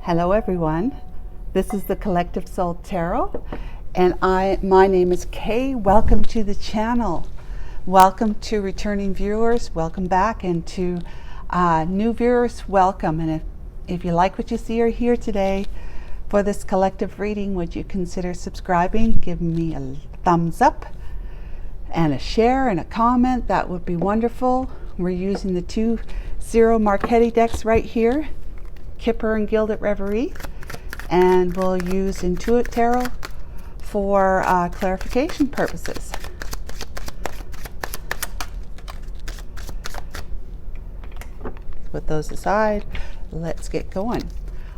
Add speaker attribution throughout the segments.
Speaker 1: Hello everyone, this is the Collective Soul Tarot and my name is Kay. Welcome to the channel. Welcome to returning viewers, welcome back, and to new viewers, welcome. And if you like what you see or hear today for this collective reading, would you consider subscribing, giving me a thumbs up and a share and a comment? That would be wonderful. We're using the two Zero Marchetti decks right here, Kipper and Gilded Reverie, and we'll use Intuit Tarot for clarification purposes. Put those aside, let's get going.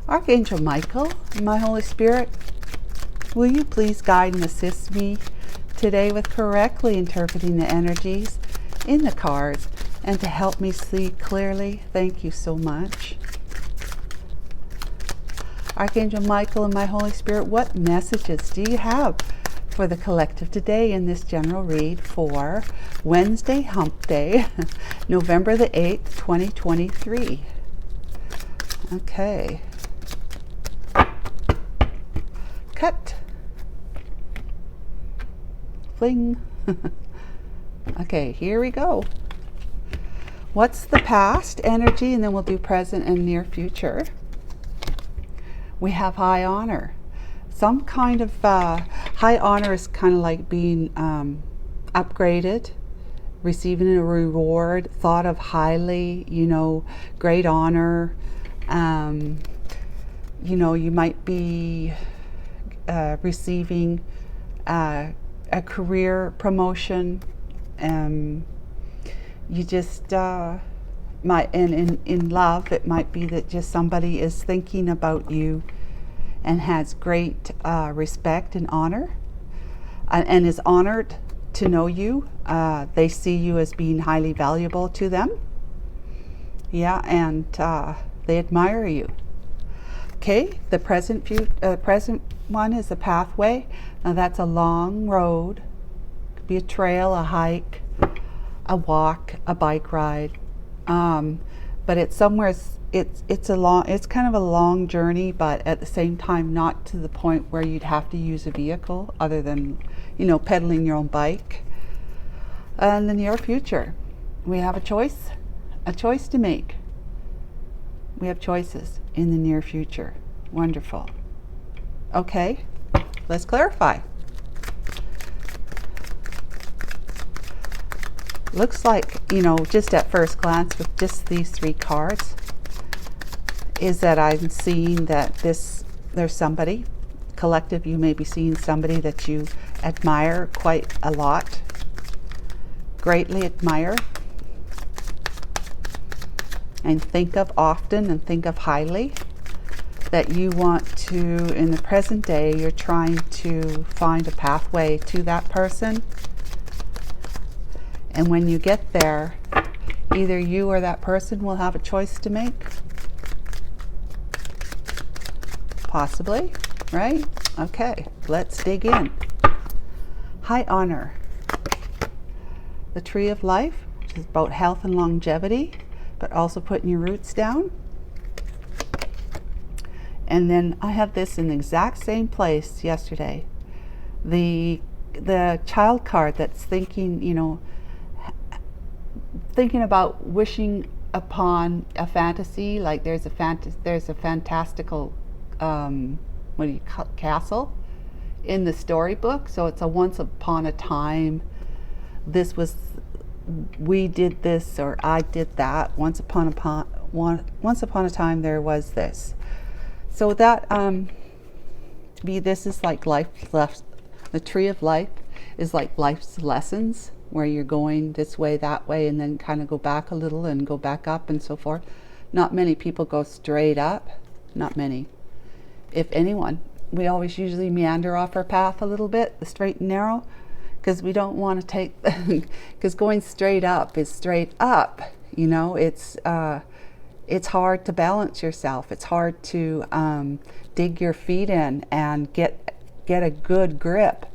Speaker 1: Archangel Michael, my Holy Spirit, will you please guide and assist me today with correctly interpreting the energies in the cards and to help me see clearly? Thank you so much. Archangel Michael and my Holy Spirit, what messages do you have for the collective today in this general read for Wednesday, Hump Day, November the 8th, 2023? Okay. Cut. Fling. Okay, here we go. What's the past energy? And then we'll do present and near future. We have high honor. Some kind of high honor is kind of like being upgraded, receiving a reward, thought of highly, great honor. You might be receiving a career promotion. You just in love, it might be that just somebody is thinking about you and has great respect and honor and is honored to know you. They see you as being highly valuable to them. Yeah, and they admire you. Okay, the present one is a pathway. Now that's a long road. Could be a trail, a hike, a walk, a bike ride. But it's somewhere, it's kind of a long journey, but at the same time not to the point where you'd have to use a vehicle other than, pedaling your own bike. In the near future, we have a choice to make. We have choices in the near future. Wonderful. Okay, let's clarify. Looks like, just at first glance with just these three cards, is that I'm seeing that there's somebody, collective, you may be seeing somebody that you admire quite a lot, greatly admire, and think of often and think of highly, that you want to, in the present day, you're trying to find a pathway to that person. And when you get there, either you or that person will have a choice to make. Possibly, right? Okay, let's dig in. High honor. The tree of life, which is about health and longevity, but also putting your roots down. And then I have this in the exact same place yesterday. The child card that's thinking, thinking about wishing upon a fantasy, like there's a fantastical castle in the storybook. So it's a once upon a time, we did this, or I did that. Once upon a time there was this. So that this is like life left. The tree of life is like life's lessons, where you're going this way, that way, and then kind of go back a little and go back up and so forth. Not many people go straight up. Not many. If anyone, we always usually meander off our path a little bit, the straight and narrow, because we don't want to take, because going straight up is straight up. It's hard to balance yourself. It's hard to dig your feet in and get a good grip,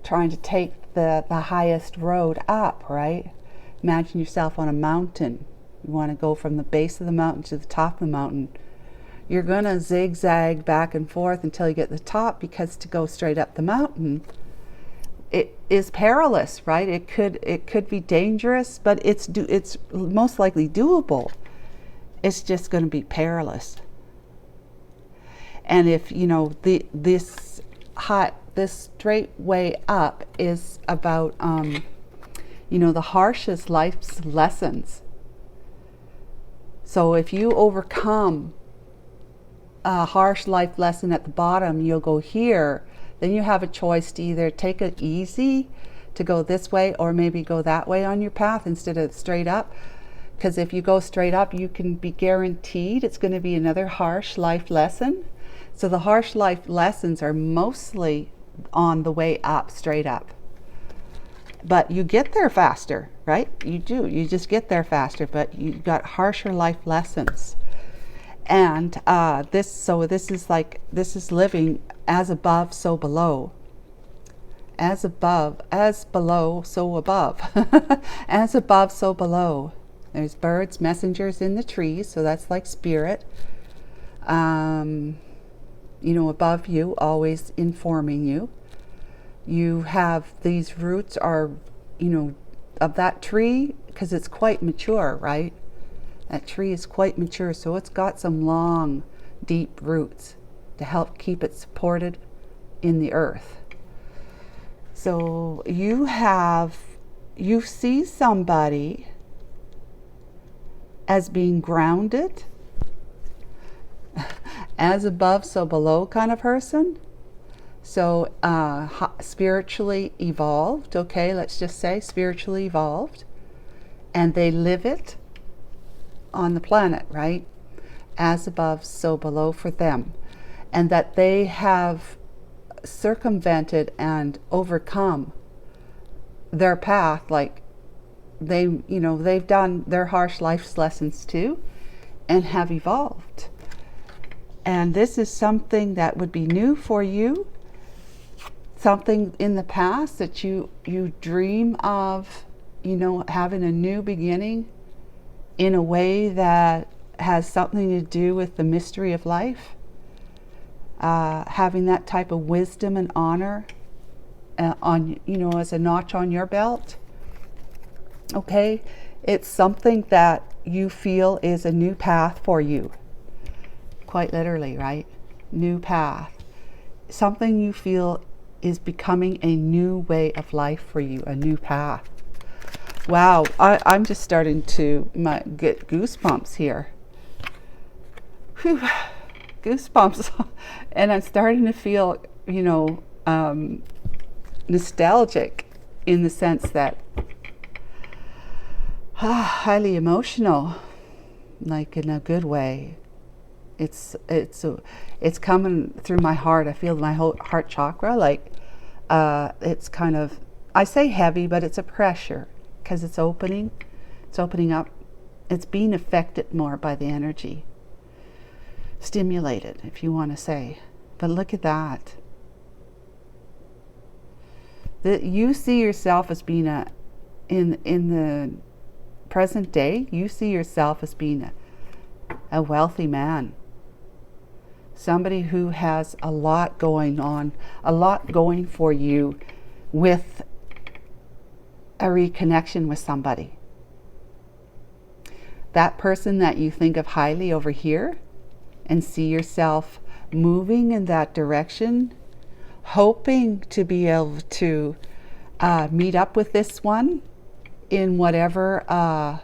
Speaker 1: trying to take the highest road up, right? Imagine yourself on a mountain. You want to go from the base of the mountain to the top of the mountain. you're going to zigzag back and forth until you get to the top, because to go straight up the mountain, it is perilous, right? It could be dangerous, but it's most likely doable. It's just going to be perilous. And if this straight way up is about the harshest life's lessons. So if you overcome a harsh life lesson at the bottom, you'll go here. Then you have a choice to either take it easy to go this way, or maybe go that way on your path instead of straight up. Because if you go straight up, you can be guaranteed it's going to be another harsh life lesson. So the harsh life lessons are mostly on the way up, straight up. But you get there faster, right? You do. You just get there faster, but you got harsher life lessons. And this is living as above, so below. As above, as below, so above. As above, so below. There's birds, messengers in the trees, so that's like spirit. Above you, always informing you. You have these roots are, of that tree, because it's quite mature, right? That tree is quite mature, so it's got some long, deep roots to help keep it supported in the earth. So you see somebody as being grounded, as above, so below kind of person. So spiritually evolved, okay, let's just say spiritually evolved, and they live it on the planet, right? As above, so below for them. And that they have circumvented and overcome their path, like they've done their harsh life's lessons too, and have evolved. And this is something that would be new for you, something in the past that you dream of, having a new beginning in a way that has something to do with the mystery of life. Having that type of wisdom and honor as a notch on your belt. Okay, it's something that you feel is a new path for you. Quite literally, right? New path. Something you feel is becoming a new way of life for you, a new path. Wow, I'm just starting to get goosebumps here. Whew, goosebumps. And I'm starting to feel, nostalgic, in the sense that highly emotional, like in a good way. It's coming through my heart. I feel my whole heart chakra, like it's kind of, I say heavy, but it's a pressure, because it's opening up. It's being affected more by the energy, stimulated, if you want to say. But look at that. That you see yourself as being in the present day, you see yourself as being a wealthy man. Somebody who has a lot going on, a lot going for you, with a reconnection with somebody. That person that you think of highly over here, and see yourself moving in that direction, hoping to be able to meet up with this one in whatever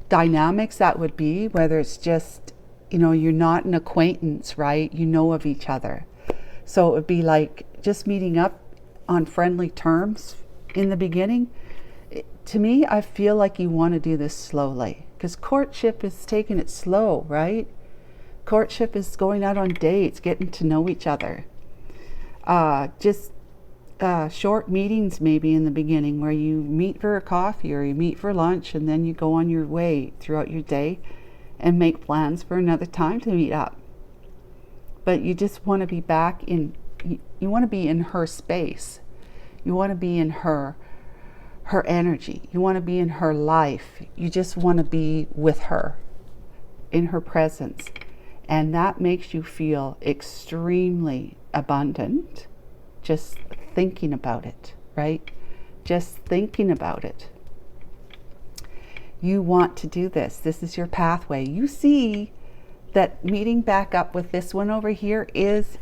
Speaker 1: dynamics that would be, whether it's just, you're not an acquaintance, right? You know of each other. So it would be like just meeting up on friendly terms in the beginning. To me, I feel like you want to do this slowly, because courtship is taking it slow, right? Courtship is going out on dates, getting to know each other. Just short meetings maybe in the beginning, where you meet for a coffee or you meet for lunch, and then you go on your way throughout your day and make plans for another time to meet up. But you just want to be back in, you want to be in her space. You want to be in her energy. You want to be in her life. You just want to be with her, in her presence. And that makes you feel extremely abundant just thinking about it, right? Just thinking about it. You want to do this. This is your pathway. You see that meeting back up with this one over here is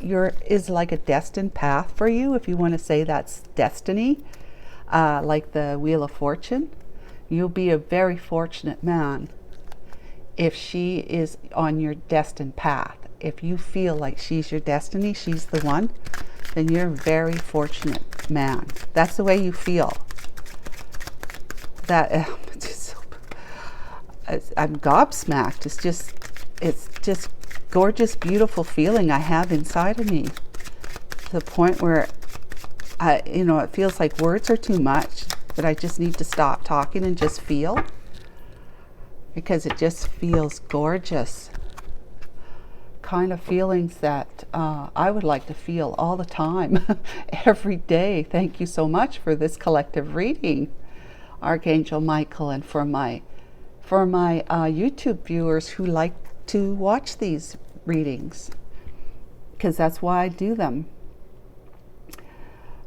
Speaker 1: like a destined path for you, if you want to say that's destiny, like the Wheel of Fortune. You'll be a very fortunate man if she is on your destined path. If you feel like she's your destiny, she's the one, then you're a very fortunate man. That's the way you feel. That I'm gobsmacked. It's just gorgeous, beautiful feeling I have inside of me, to the point where it feels like words are too much, that I just need to stop talking and just feel, because it just feels gorgeous. Kind of feelings that I would like to feel all the time, every day. Thank you so much for this collective reading, Archangel Michael, and for my YouTube viewers who like to watch these readings, because that's why I do them.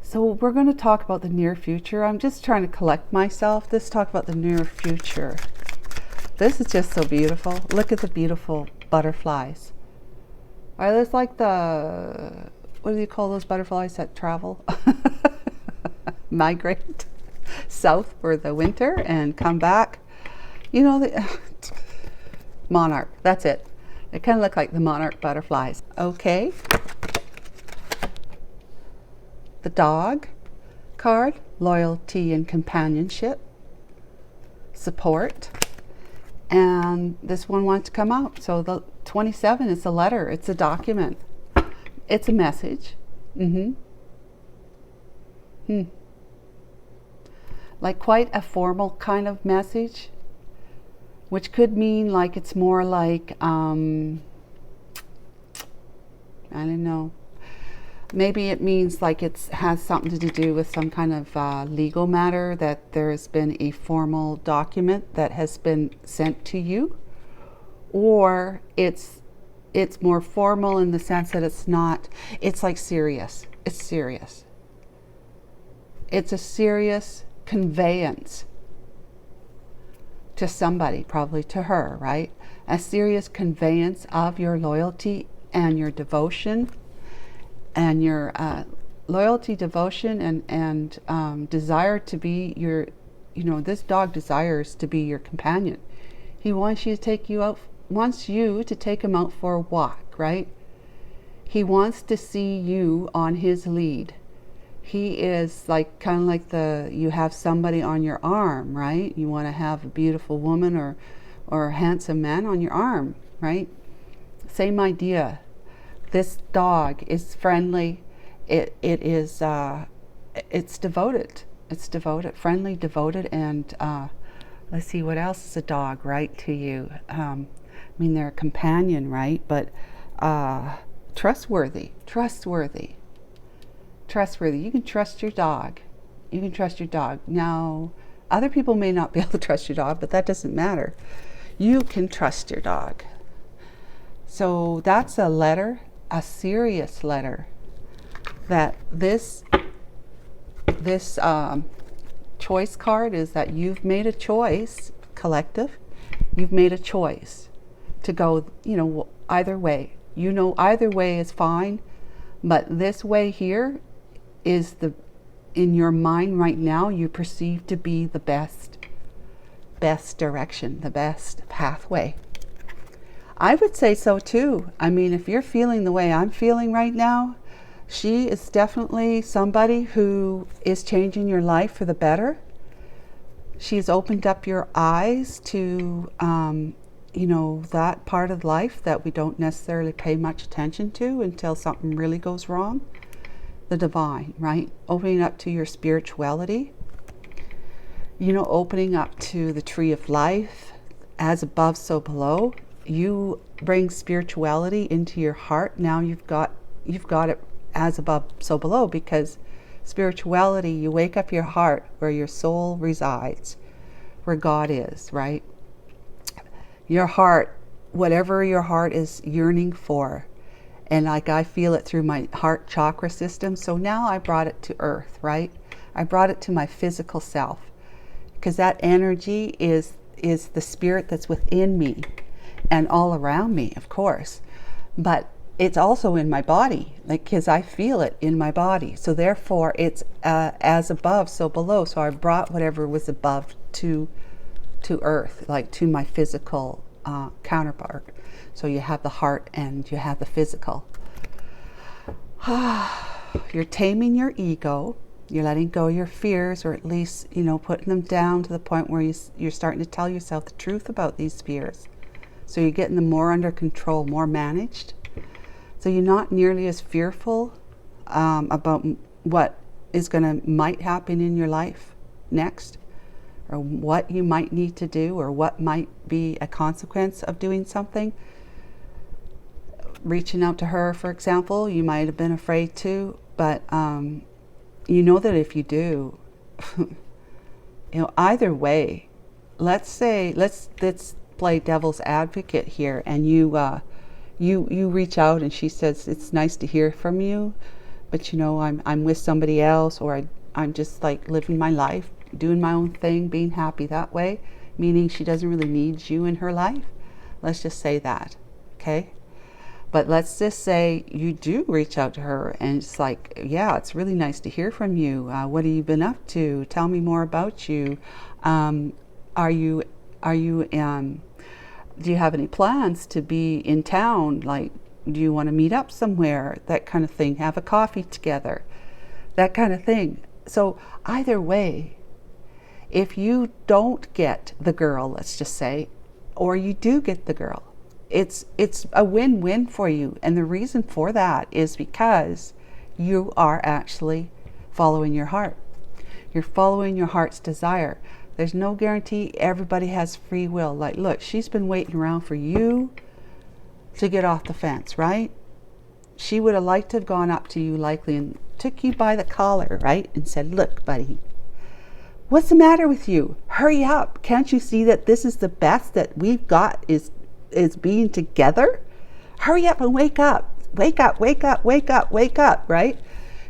Speaker 1: So we're going to talk about the near future. I'm just trying to collect myself. Let's talk about the near future. This is just so beautiful. Look at the beautiful butterflies. Are those like what do you call those butterflies that travel? Migrate south for the winter and come back. The monarch, that's it. They kind of look like the monarch butterflies. Okay. The dog card, loyalty and companionship, support. And this one wants to come out. So the 27 is a letter. It's a document. It's a message. Like quite a formal kind of message, which could mean like it's more like, I don't know. Maybe it means like it has something to do with some kind of legal matter, that there's been a formal document that has been sent to you, or it's more formal in the sense that it's like serious. It's serious. It's a serious conveyance to somebody, probably to her, right? A serious conveyance of your loyalty and your devotion, and your loyalty, devotion, and desire to be your, this dog desires to be your companion. He wants you to take him out for a walk, right? He wants to see you on his lead. He is like kind of like you have somebody on your arm, right? You want to have a beautiful woman or a handsome man on your arm, right? Same idea. This dog is friendly. It's devoted. It's devoted, friendly, devoted, and let's see, what else is a dog, right, to you? They're a companion, right? But trustworthy. You can trust your dog. Now, other people may not be able to trust your dog, but that doesn't matter. You can trust your dog. So that's a letter, a serious letter, that this choice card is that you've made a choice, collective. You've made a choice to go, either way. Either way is fine, but this way here is in your mind right now, you perceive to be the best direction, the best pathway. I would say so too. If you're feeling the way I'm feeling right now, she is definitely somebody who is changing your life for the better. She's opened up your eyes to, that part of life that we don't necessarily pay much attention to until something really goes wrong. The divine, right? Opening up to your spirituality, opening up to the tree of life, as above, so below. You bring spirituality into your heart. Now you've got it as above, so below, because spirituality, you wake up your heart where your soul resides, where God is, right? Your heart whatever your heart is yearning for. And like I feel it through my heart chakra system. So now I brought it to earth, right? I brought it to my physical self, because that energy is the spirit that's within me and all around me, of course. But it's also in my body, like, because I feel it in my body. So therefore it's as above, so below. So I brought whatever was above to earth, like to my physical counterpart. So you have the heart and you have the physical. You're taming your ego. You're letting go of your fears, or at least, putting them down to the point where you're starting to tell yourself the truth about these fears. So you're getting them more under control, more managed. So you're not nearly as fearful about what might happen in your life next, or what you might need to do, or what might be a consequence of doing something. Reaching out to her, for example, you might have been afraid to, but you know that if you do, either way, let's play devil's advocate here, and you reach out and she says, it's nice to hear from you, but I'm with somebody else, or I'm just like living my life, doing my own thing, being happy that way, meaning she doesn't really need you in her life. Let's just say that, okay? But let's just say you do reach out to her and it's like, yeah, it's really nice to hear from you. What have you been up to? Tell me more about you. Do you have any plans to be in town? Like, do you want to meet up somewhere? That kind of thing. Have a coffee together. That kind of thing. So either way, if you don't get the girl, let's just say, or you do get the girl, it's a win-win for you. And the reason for that is because you are actually following your heart. You're following your heart's desire. There's no guarantee. Everybody has free will. Like, look, she's been waiting around for you to get off the fence, right? She would have liked to have gone up to you likely and took you by the collar, right? And said, look, buddy, what's the matter with you? Hurry up. Can't you see that this is the best that we've got is being together? Hurry up and wake up. Wake up, wake up, wake up, wake up, right?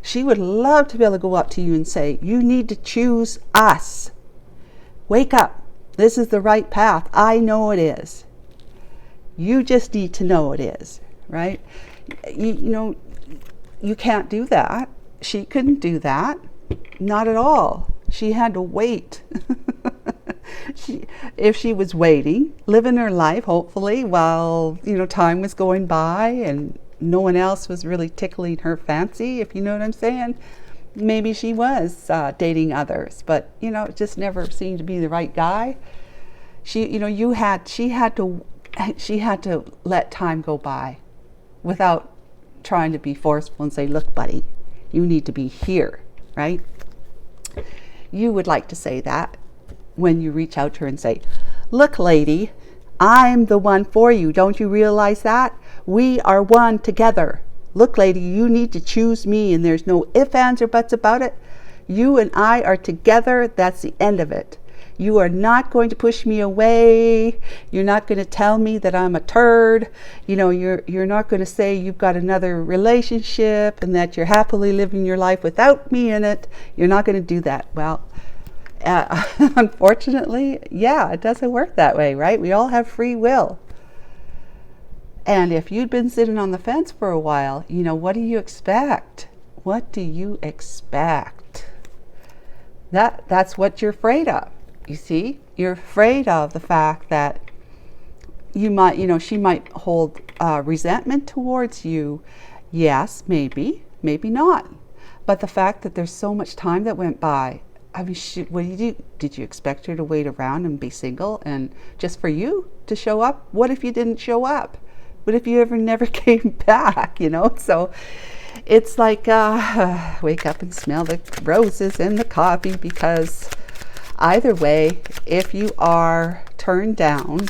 Speaker 1: She would love to be able to go up to you and say, you need to choose us. Wake up. This is the right path. I know it is. You just need to know it is, right? You can't do that. She couldn't do that. Not at all. She had to wait. If she was waiting, living her life, hopefully, while, time was going by and no one else was really tickling her fancy, if you know what I'm saying. Maybe she was dating others, but, it just never seemed to be the right guy. She had to let time go by without trying to be forceful and say, look, buddy, you need to be here, right? You would like to say that when you reach out to her and say, look, lady, I'm the one for you. Don't you realize that? We are one together. Look, lady, you need to choose me, and there's no ifs, ands, or buts about it. You and I are together. That's the end of it. You are not going to push me away. You're not going to tell me that I'm a turd. You're not going to say you've got another relationship and that you're happily living your life without me in it. You're not going to do that. Well, unfortunately, yeah, it doesn't work that way, right? We all have free will. And if you'd been sitting on the fence for a while, what do you expect? What do you expect? That's what you're afraid of. You see, you're afraid of the fact that you might, she might hold resentment towards you. Yes, maybe not. But the fact that there's so much time that went by, I mean, what do you do? Did you expect her to wait around and be single and just for you to show up? What if you didn't show up? What if you never came back, So it's like, wake up and smell the roses and the coffee, because either way, if you are turned down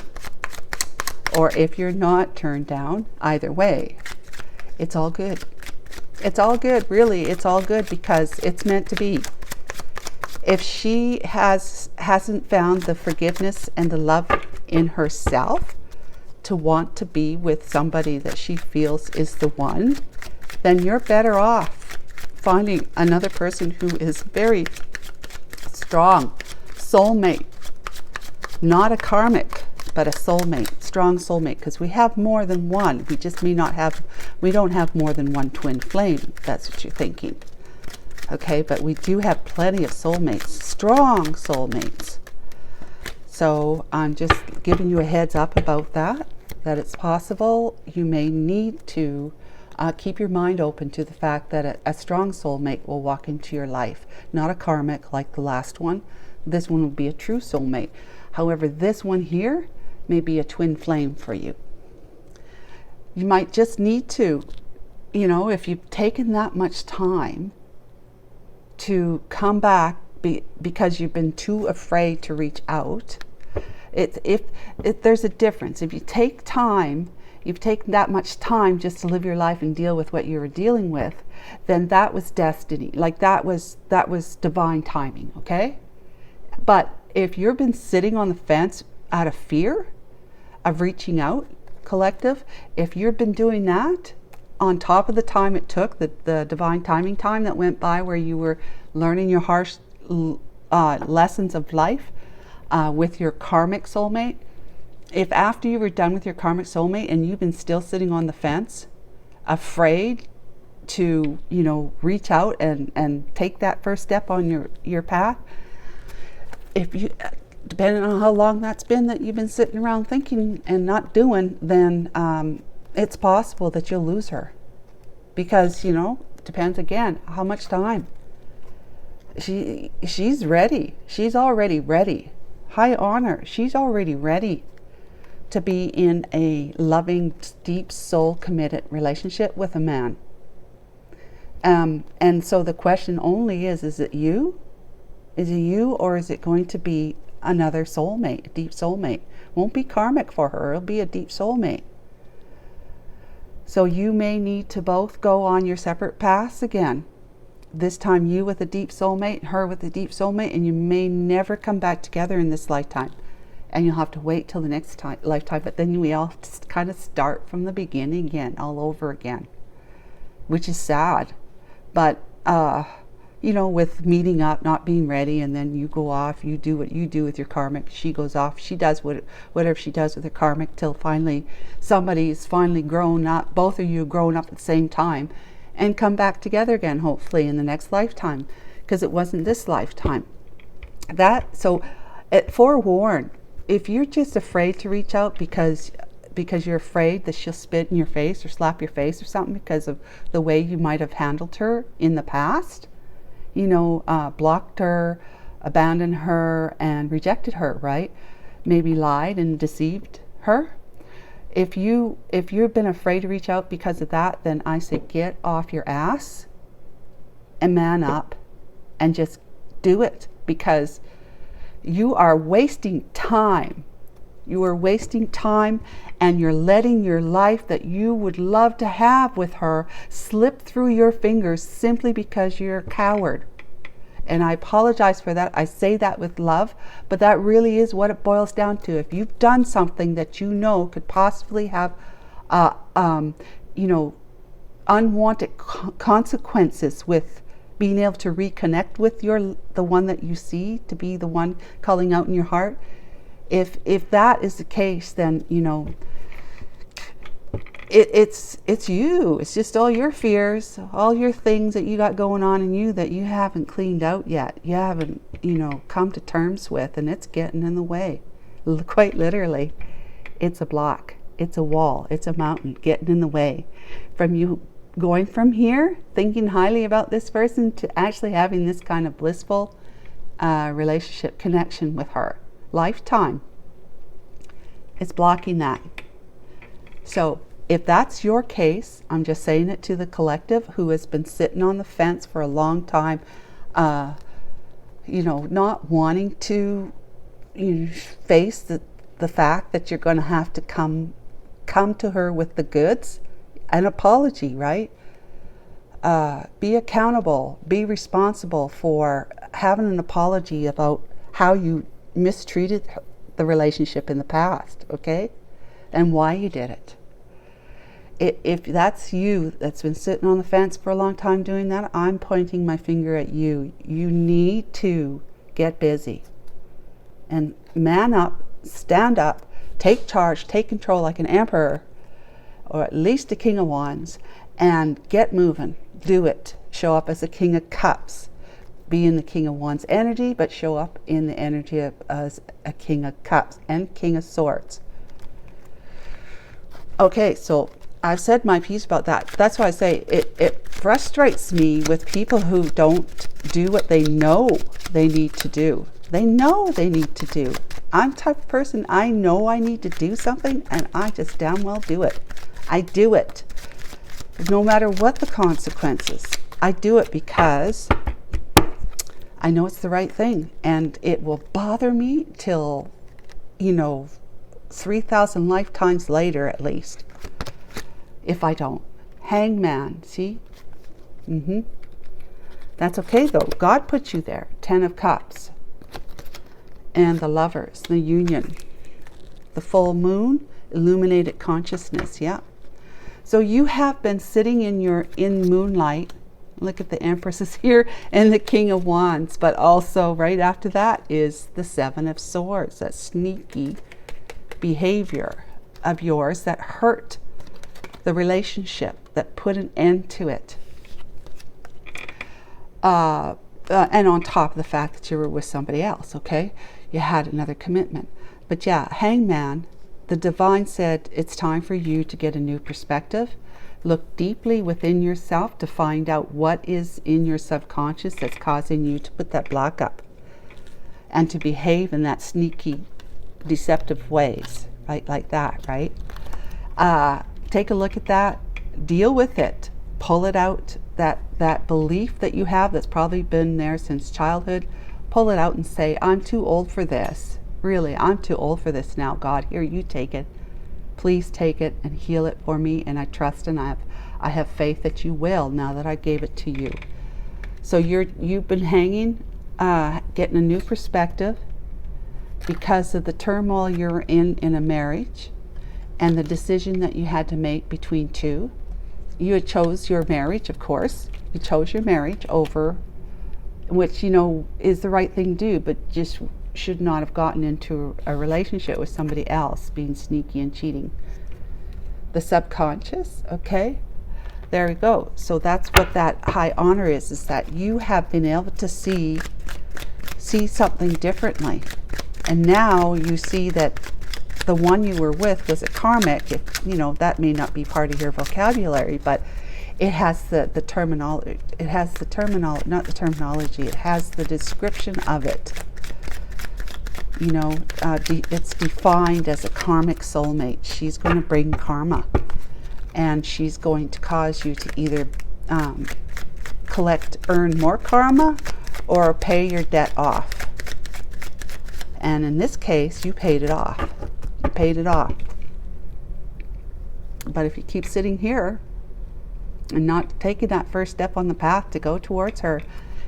Speaker 1: or if you're not turned down, either way, it's all good. It's all good, really. It's all good because it's meant to be. If she hasn't found the forgiveness and the love in herself to want to be with somebody that she feels is the one, then you're better off finding another person who is very strong soulmate, not a karmic, but a soulmate, strong soulmate, because we have more than one. We just may not have, we don't have more than one twin flame, if that's what you're thinking. Okay, but we do have plenty of soulmates, strong soulmates. So I'm just giving you a heads up about that it's possible. You may need to keep your mind open to the fact that a strong soulmate will walk into your life, not a karmic like the last one. This one will be a true soulmate. However, this one here may be a twin flame for you. You might just need to, if you've taken that much time to come back because you've been too afraid to reach out. If there's a difference. If you take time, you've taken that much time just to live your life and deal with what you were dealing with, then that was destiny. Like that was divine timing, okay? But if you've been sitting on the fence out of fear of reaching out, collective, if you've been doing that on top of the time it took, the divine timing time that went by where you were learning your harsh lessons of life with your karmic soulmate, if after you were done with your karmic soulmate and you've been still sitting on the fence, afraid to, reach out and take that first step on your path, if you, depending on how long that's been that you've been sitting around thinking and not doing, then it's possible that you'll lose her. Because, depends again, how much time. She's ready. She's already ready. High honor. She's already ready to be in a loving, deep, soul committed relationship with a man. And so the question only is it you? Is it you, or is it going to be another soulmate, a deep soulmate? Won't be karmic for her. It'll be a deep soulmate. So you may need to both go on your separate paths again. This time you with a deep soulmate, her with a deep soulmate, and you may never come back together in this lifetime. And you'll have to wait till the next lifetime. But then we all just kind of start from the beginning again, all over again, which is sad. But, with meeting up, not being ready, and then you go off, you do what you do with your karmic, she goes off, she does whatever she does with her karmic, till finally somebody's finally grown up, both of you grown up at the same time, and come back together again, hopefully in the next lifetime, because it wasn't this lifetime. Forewarn, if you're just afraid to reach out because you're afraid that she'll spit in your face or slap your face or something because of the way you might have handled her in the past, blocked her, abandoned her, and rejected her, right? Maybe lied and deceived her. If you've been afraid to reach out because of that, then I say get off your ass and man up and just do it, because you are wasting time. You are wasting time, and you're letting your life that you would love to have with her slip through your fingers simply because you're a coward. And I apologize for that. I say that with love, but that really is what it boils down to. If you've done something that could possibly have, unwanted consequences with being able to reconnect with the one that you see to be the one calling out in your heart, if that is the case, then it's you. It's just all your fears, all your things that you got going on in you that you haven't cleaned out yet. You haven't, come to terms with, and it's getting in the way. Quite literally, it's a block, it's a wall, it's a mountain getting in the way from you going from here, thinking highly about this person, to actually having this kind of blissful relationship connection with her. Lifetime. It's blocking that. So if that's your case, I'm just saying it to the collective who has been sitting on the fence for a long time, not wanting to face the fact that you're going to have to come to her with the goods, an apology, right? Be accountable, be responsible for having an apology about how you mistreated the relationship in the past, okay? and why you did it. If that's you that's been sitting on the fence for a long time doing that, I'm pointing my finger at you. You need to get busy and man up, stand up, take charge, take control like an emperor, or at least a king of wands, and get moving. Do it. Show up as a king of cups. Be in the king of wands energy, but show up in the energy of as a king of cups and king of swords. Okay, so I've said my piece about that. That's why I say it frustrates me with people who don't do what they know they need to do. They know they need to do. I'm the type of person, I know I need to do something, and I just damn well do it. I do it. No matter what the consequences. I do it because I know it's the right thing, and it will bother me till, 3,000 lifetimes later at least, if I don't. Hangman, see? That's okay though. God put you there. 10 of Cups. And the Lovers, the union. The full moon, illuminated consciousness, yeah. So you have been sitting in moonlight. Look at the Empresses here and the King of Wands, but also right after that is the Seven of Swords, that sneaky behavior of yours that hurt the relationship, that put an end to it. And on top of the fact that you were with somebody else, okay? You had another commitment. But yeah, Hangman, the divine said it's time for you to get a new perspective. Look deeply within yourself to find out what is in your subconscious that's causing you to put that block up and to behave in that sneaky, deceptive ways, right? Like that, right? Take a look at that, deal with it, pull it out, that belief that you have that's probably been there since childhood, pull it out and say, I'm too old for this. Really, I'm too old for this now. God, here, you take it. Please take it and heal it for me, and I trust and I have faith that you will now that I gave it to you. So you've been hanging, getting a new perspective because of the turmoil you're in a marriage and the decision that you had to make between two. You had chose your marriage, of course. You chose your marriage over, which, is the right thing to do, but just should not have gotten into a relationship with somebody else, being sneaky and cheating. The subconscious, okay? There we go. So that's what that high honor is that you have been able to see something differently. And now you see that the one you were with was a karmic. If, that may not be part of your vocabulary, but it has the terminology. It has the terminology, not the terminology. It has the description of it. It's defined as a karmic soulmate. She's going to bring karma, and she's going to cause you to either earn more karma or pay your debt off. And in this case, you paid it off. You paid it off. But if you keep sitting here and not taking that first step on the path to go towards her,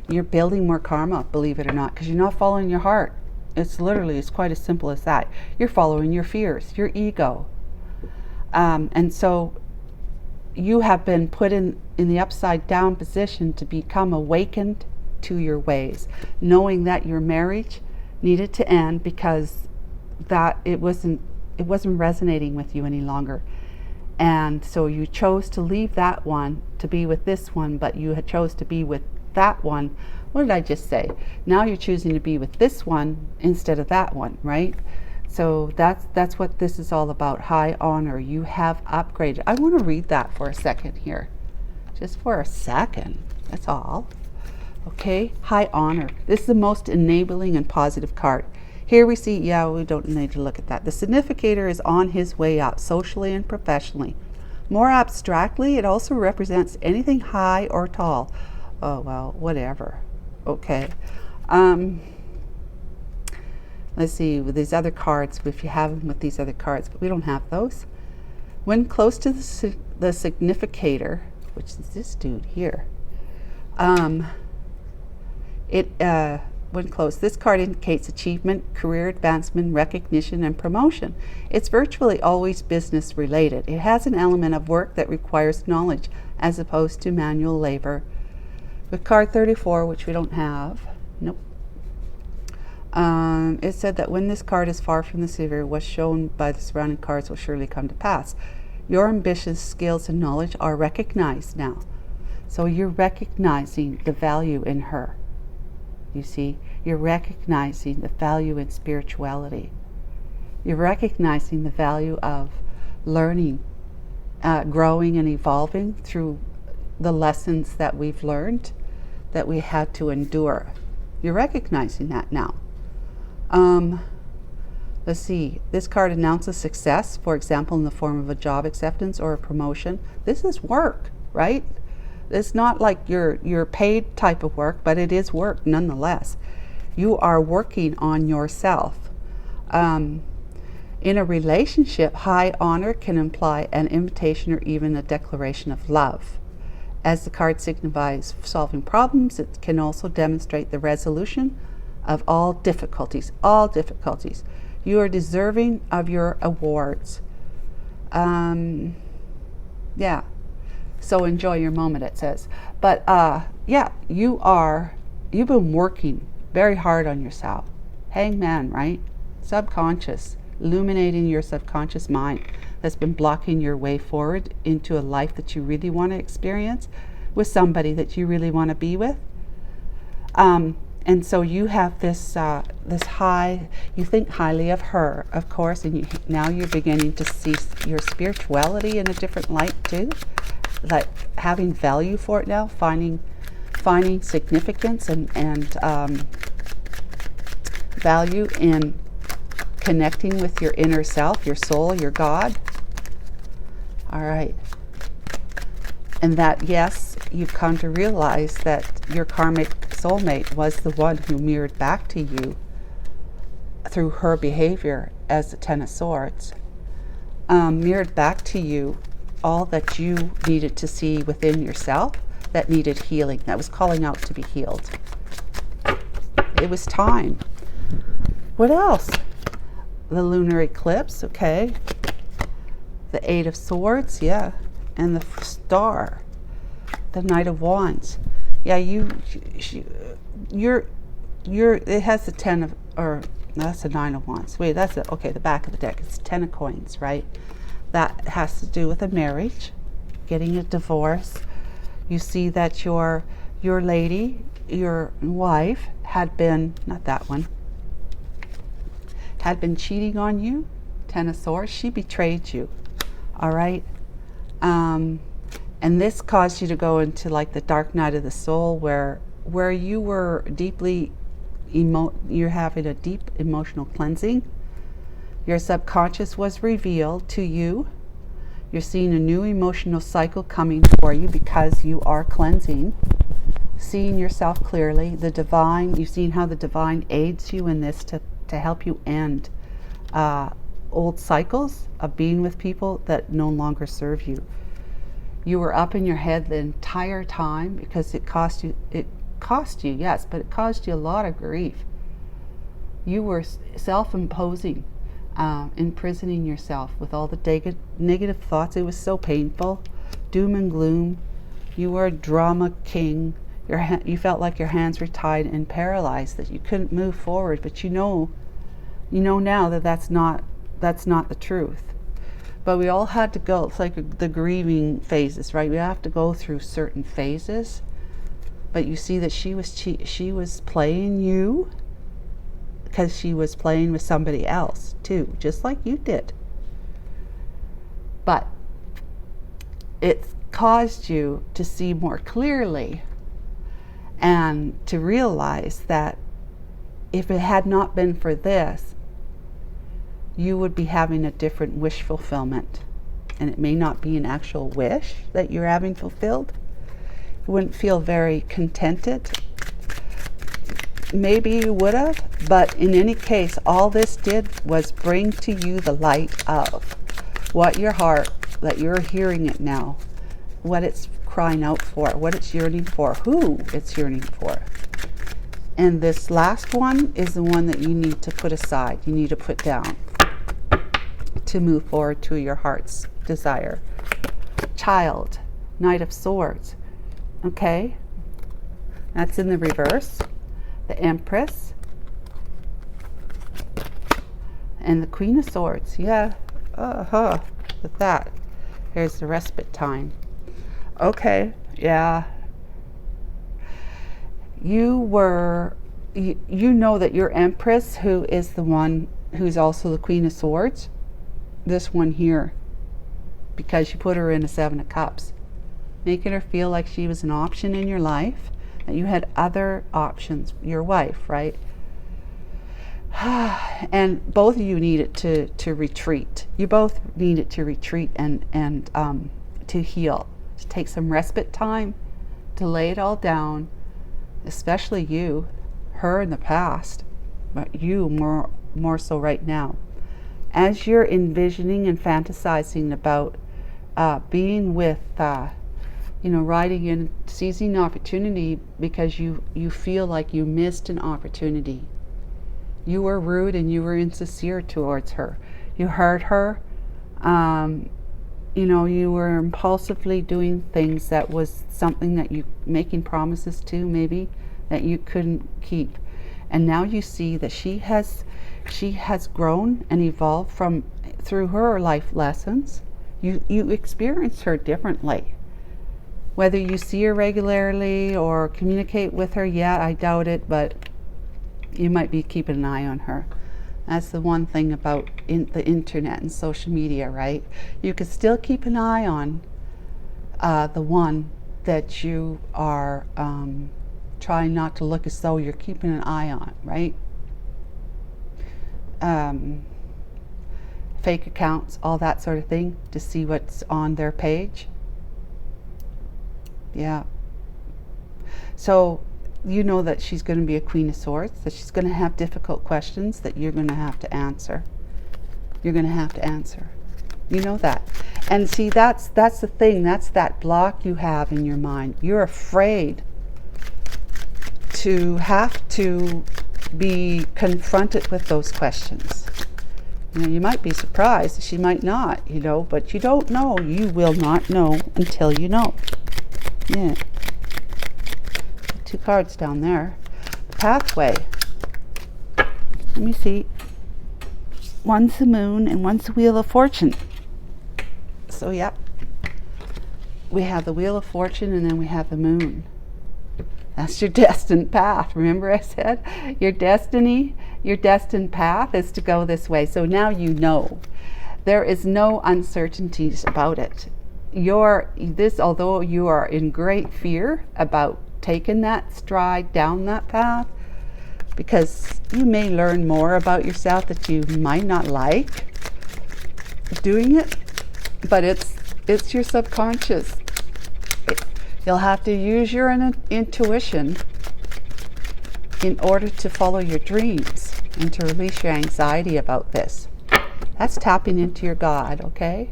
Speaker 1: you're building more karma, believe it or not, because you're not following your heart. It's quite as simple as that. You're following your fears, your ego. And so you have been put in the upside down position to become awakened to your ways, knowing that your marriage needed to end because that it wasn't resonating with you any longer. And so you chose to leave that one to be with this one, but you had chose to be with that one. What did I just say? Now you're choosing to be with this one instead of that one, right? So that's what this is all about. High honor. You have upgraded. I want to read that for a second here. Just for a second. That's all. Okay. High honor. This is the most enabling and positive card. Here we see, we don't need to look at that. The significator is on his way up, socially and professionally. More abstractly, it also represents anything high or tall. Oh, well, whatever. Okay. Let's see, with these other cards, if you have them with these other cards, but we don't have those. When close to the significator, which is this dude here, when closed. This card indicates achievement, career advancement, recognition, and promotion. It's virtually always business related. It has an element of work that requires knowledge as opposed to manual labor. With card 34, which we don't have, nope. It said that when this card is far from the severe, what's shown by the surrounding cards will surely come to pass. Your ambitious skills and knowledge are recognized now. So you're recognizing the value in her. You see, you're recognizing the value in spirituality. You're recognizing the value of learning, growing and evolving through the lessons that we've learned, that we had to endure. You're recognizing that now. Let's see, this card announces success, for example, in the form of a job acceptance or a promotion. This is work, right? It's not like your paid type of work, but it is work nonetheless. You are working on yourself. In a relationship, high honor can imply an invitation or even a declaration of love. As the card signifies solving problems, it can also demonstrate the resolution of all difficulties. All difficulties. You are deserving of your awards. Yeah. So enjoy your moment, it says. But yeah, you've been working very hard on yourself. Hangman, right? Subconscious, illuminating your subconscious mind that's been blocking your way forward into a life that you really want to experience with somebody that you really want to be with. And so you have this high, you think highly of her, of course, and now you're beginning to see your spirituality in a different light too. Like having value for it now, finding significance and value in connecting with your inner self, your soul, your God. All right. And that, yes, you've come to realize that your karmic soulmate was the one who mirrored back to you through her behavior as the Ten of Swords, mirrored back to you all that you needed to see within yourself that needed healing, that was calling out to be healed. It was time. What else? The lunar eclipse, okay. The Eight of Swords, yeah. And the Star, the Knight of Wands. Yeah, it has the 10 of, or no, that's the 9 of Wands. Wait, that's the, okay, the back of the deck. It's 10 of Coins, right? That has to do with a marriage, getting a divorce. You see that your lady, your wife, had been, not that one, had been cheating on you. 10 of Swords. She betrayed you. All right. And this caused you to go into like the dark night of the soul, where you were deeply you're having a deep emotional cleansing. Your subconscious was revealed to you. You're seeing a new emotional cycle coming for you because you are cleansing, seeing yourself clearly. The divine, you've seen how the divine aids you in this to help you end old cycles of being with people that no longer serve you. You were up in your head the entire time because it cost you, yes, but it caused you a lot of grief. You were self-imposing, imprisoning yourself with all the negative thoughts. It was so painful. Doom and gloom. You were a drama king. You felt like your hands were tied and paralyzed, that you couldn't move forward, but you know now that that's not the truth. But we all had to go. It's like the grieving phases, right? We have to go through certain phases. But you see that she was playing you because she was playing with somebody else too, just like you did. But it caused you to see more clearly and to realize that if it had not been for this, you would be having a different wish fulfillment. And it may not be an actual wish that you're having fulfilled. You wouldn't feel very contented. Maybe you would have, but in any case, all this did was bring to you the light of what your heart, that you're hearing it now, what it's crying out for, what it's yearning for, who it's yearning for. And this last one is the one that you need to put aside, you need to put down to move forward to your heart's desire. Child, Knight of Swords. Okay, that's in the reverse. The Empress and the Queen of Swords. Yeah, with that, here's the respite time. Okay, yeah. You know that your Empress, who is the one who's also the Queen of Swords, this one here, because you put her in a Seven of Cups, making her feel like she was an option in your life, that you had other options, your wife, right? And both of you needed to retreat. You both needed to retreat and to heal, to take some respite time, to lay it all down, especially you, her in the past, but you more so right now. As you're envisioning and fantasizing about being with, riding in, seizing opportunity because you feel like you missed an opportunity. You were rude and you were insincere towards her. You hurt her. You were impulsively doing things that was something that you, making promises to maybe, that you couldn't keep. And now you see that she has grown and evolved through her life lessons. You experience her differently. Whether you see her regularly or communicate with her yet, I doubt it, but you might be keeping an eye on her. That's the one thing about the internet and social media, right? You can still keep an eye on the one that you are trying not to look as though you're keeping an eye on, right? Fake accounts, all that sort of thing, to see what's on their page. Yeah. So you know that she's going to be a Queen of Swords, that she's going to have difficult questions that you're going to have to answer. You're going to have to answer. You know that. And see, that's the thing. That's that block you have in your mind. You're afraid to have to be confronted with those questions. You might be surprised. She might not, but you don't know. You will not know until you know. Yeah. 2 cards down there. Pathway. Let me see. One's the Moon and one's the Wheel of Fortune. So, yeah. We have the Wheel of Fortune and then we have the Moon. That's your destined path. Remember I said your destiny, your destined path is to go this way. So now you know. There is no uncertainties about it. Although you are in great fear about taking that stride down that path, because you may learn more about yourself that you might not like doing it, but it's your subconscious. You'll have to use your intuition in order to follow your dreams and to release your anxiety about this. That's tapping into your God, okay?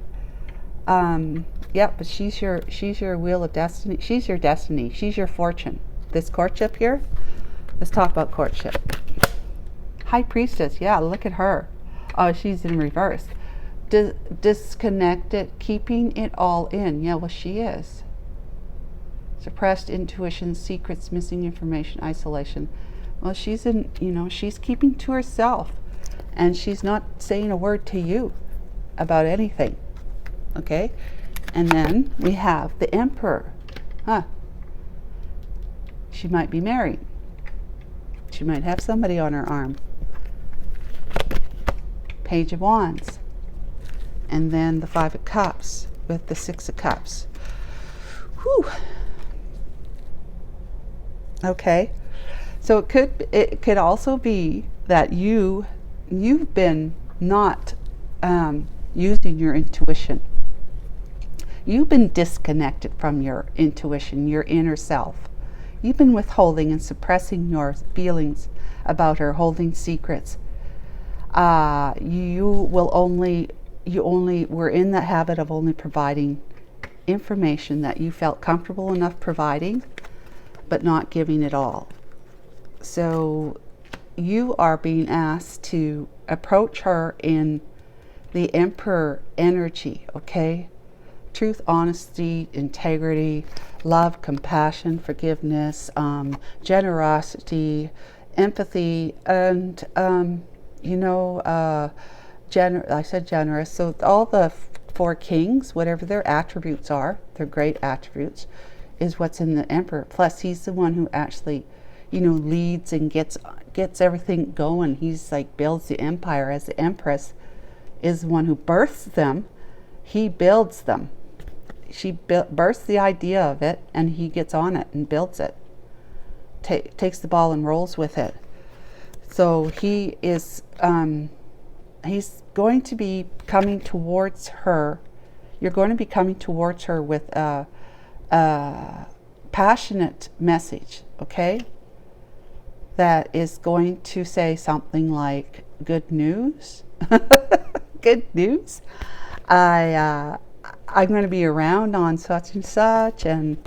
Speaker 1: But she's your wheel of destiny. She's your destiny. She's your fortune. This courtship here, let's talk about courtship. High Priestess, yeah, look at her. Oh, she's in reverse. Disconnected, keeping it all in. Yeah, well, she is. Suppressed intuition, secrets, missing information, isolation. Well, she's she's keeping to herself, and she's not saying a word to you about anything. Okay? And then we have the Emperor. She might be married. She might have somebody on her arm. Page of Wands. And then the 5 of Cups with the 6 of Cups. Whew. Okay. So it could also be that you've been not using your intuition. You've been disconnected from your intuition, your inner self. You've been withholding and suppressing your feelings about her, holding secrets. You only were in the habit of only providing information that you felt comfortable enough providing, but not giving it all. So you are being asked to approach her in the Emperor energy, okay? Truth, honesty, integrity, love, compassion, forgiveness, generosity, empathy, and, I said generous. So all the four kings, whatever their attributes are, their great attributes, is what's in the Emperor. Plus, he's the one who actually, leads and gets everything going. He's like builds the empire, as the Empress is the one who births them. He builds them. She births the idea of it, and he gets on it and builds it. Takes the ball and rolls with it. So he is, he's going to be coming towards her. You're going to be coming towards her with a passionate message, okay? That is going to say something like, good news. Good news. I'm going to be around on such and such, and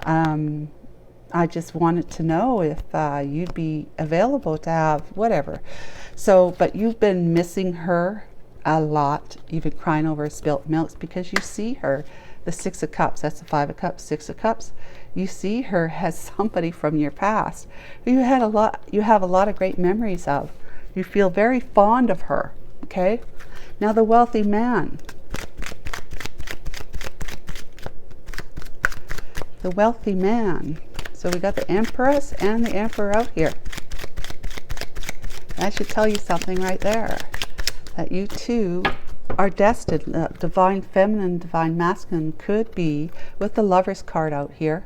Speaker 1: I just wanted to know if you'd be available to have whatever. So, but you've been missing her a lot. You've been crying over spilt milks because you see her, the Six of Cups, that's the Five of Cups, Six of Cups. You see her as somebody from your past. You have a lot of great memories of. You feel very fond of her, okay? Now the wealthy man. The wealthy man. So we got the Empress and the Emperor out here. That should tell you something right there. That you two are destined. Divine feminine, divine masculine could be with the Lover's card out here.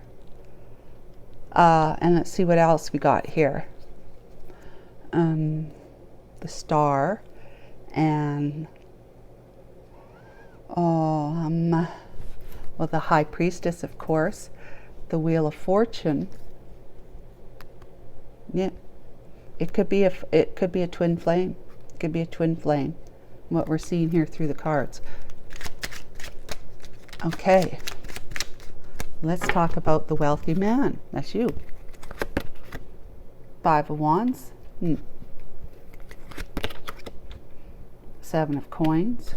Speaker 1: And let's see what else we got here. The Star and well, the High Priestess, of course. The Wheel of Fortune. Yeah, it could be a twin flame. It could be a twin flame. What we're seeing here through the cards. Okay, let's talk about the wealthy man. That's you. Five of Wands. Seven of Coins.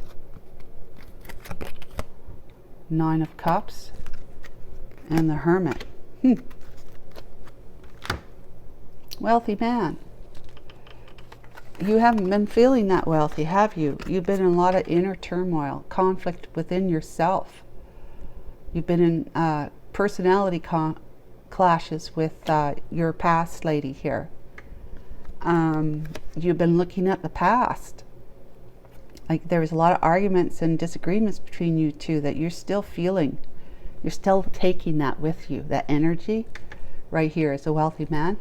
Speaker 1: Nine of Cups. And the Hermit. Wealthy man. You haven't been feeling that wealthy, have you? You've been in a lot of inner turmoil, conflict within yourself. You've been in personality clashes with your past lady here. You've been looking at the past. Like there was a lot of arguments and disagreements between you two that you're still feeling. You're still taking that with you, that energy right here is a wealthy man.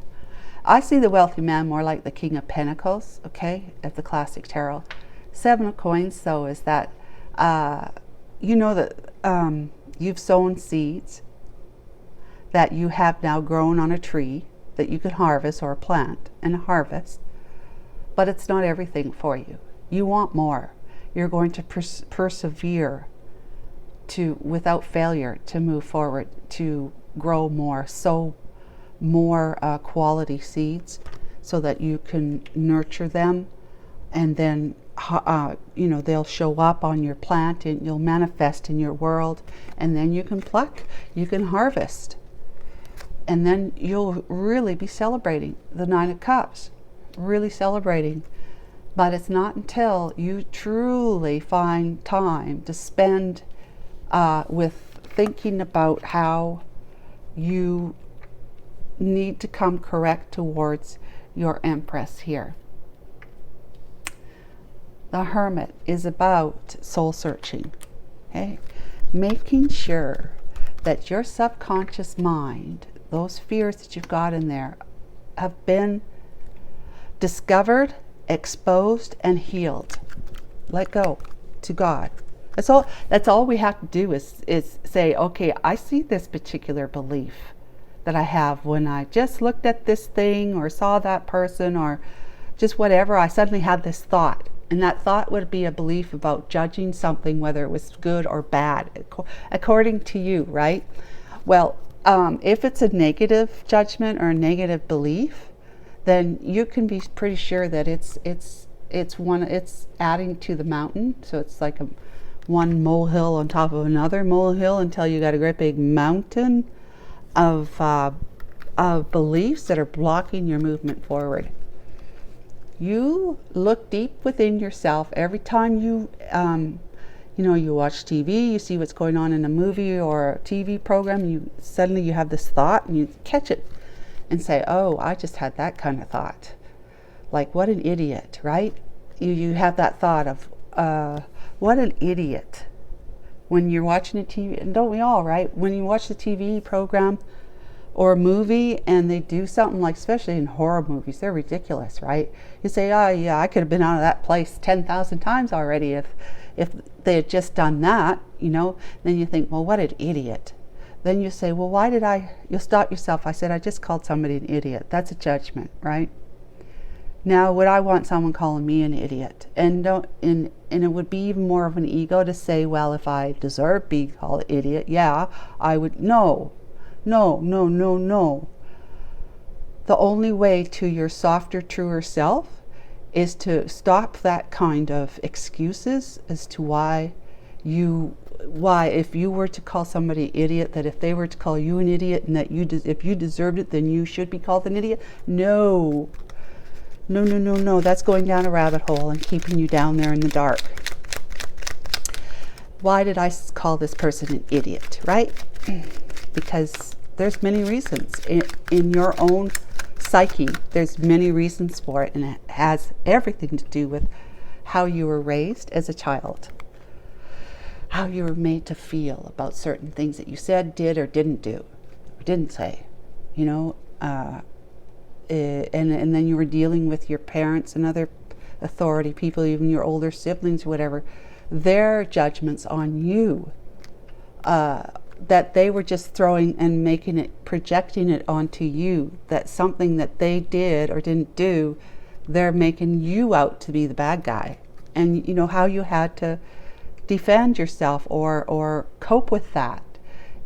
Speaker 1: I see the wealthy man more like the King of Pentacles, okay, at the classic tarot. Seven of Coins, though, is that, you know that you've sown seeds that you have now grown on a tree that you can harvest or plant and harvest, but it's not everything for you. You want more. You're going to persevere without failure to move forward, to grow more, sow more quality seeds so that you can nurture them, and then they'll show up on your plant and you'll manifest in your world, and then you can pluck, you can harvest, and then you'll really be celebrating the Nine of Cups, really celebrating. But it's not until you truly find time to spend with thinking about how you need to come correct towards your Empress here. The Hermit is about soul searching, okay? Making sure that your subconscious mind, those fears that you've got in there, have been discovered, exposed, and healed. Let go to God. That's all we have to do is say, okay, I see this particular belief that I have when I just looked at this thing or saw that person or just whatever. I suddenly had this thought, and that thought would be a belief about judging something, whether it was good or bad, according to you, right? Well, if it's a negative judgment or a negative belief, then you can be pretty sure that it's adding to the mountain. So it's like one molehill on top of another molehill until you got a great big mountain of beliefs that are blocking your movement forward. You look deep within yourself every time you you watch TV, you see what's going on in a movie or a TV program, you suddenly you have this thought and you catch it and say, oh, I just had that kind of thought. Like, what an idiot, right? You have that thought of, what an idiot. When you're watching a TV, and don't we all, right? When you watch the TV program or a movie and they do something like, especially in horror movies, they're ridiculous, right? You say, oh yeah, I could have been out of that place 10,000 times already if they had just done that, then you think, well, what an idiot. Then you say, well, you'll stop yourself. I said, I just called somebody an idiot. That's a judgment, right? Now, would I want someone calling me an idiot? And it would be even more of an ego to say, well, if I deserve being called an idiot, yeah, I would. No. The only way to your softer, truer self is to stop that kind of excuses as to why if you were to call somebody idiot, that if they were to call you an idiot and that if you deserved it, then you should be called an idiot. No, that's going down a rabbit hole and keeping you down there in the dark. Why did I call this person an idiot, right? Because there's many reasons in your own psyche. There's many reasons for it, and it has everything to do with how you were raised as a child, how you were made to feel about certain things that you said, did, or didn't do, or didn't say, and then you were dealing with your parents and other authority people, even your older siblings or whatever, their judgments on you, that they were just throwing and projecting it onto you, that something that they did or didn't do, they're making you out to be the bad guy. And how you had to defend yourself or cope with that.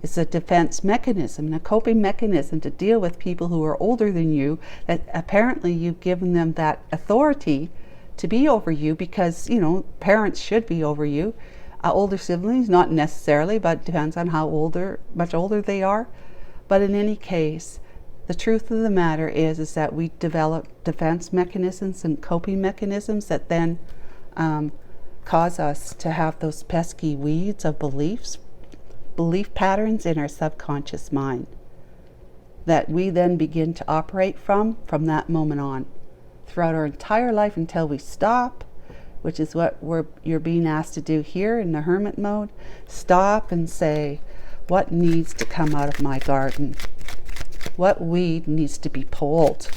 Speaker 1: It's a defense mechanism and a coping mechanism to deal with people who are older than you, that apparently you've given them that authority to be over you because, parents should be over you. Older siblings, not necessarily, but depends on much older they are. But in any case, the truth of the matter is that we develop defense mechanisms and coping mechanisms that then cause us to have those pesky weeds of belief patterns in our subconscious mind that we then begin to operate from that moment on throughout our entire life until we stop, which is what you're being asked to do here in the hermit mode. Stop and say, what needs to come out of my garden? What weed needs to be pulled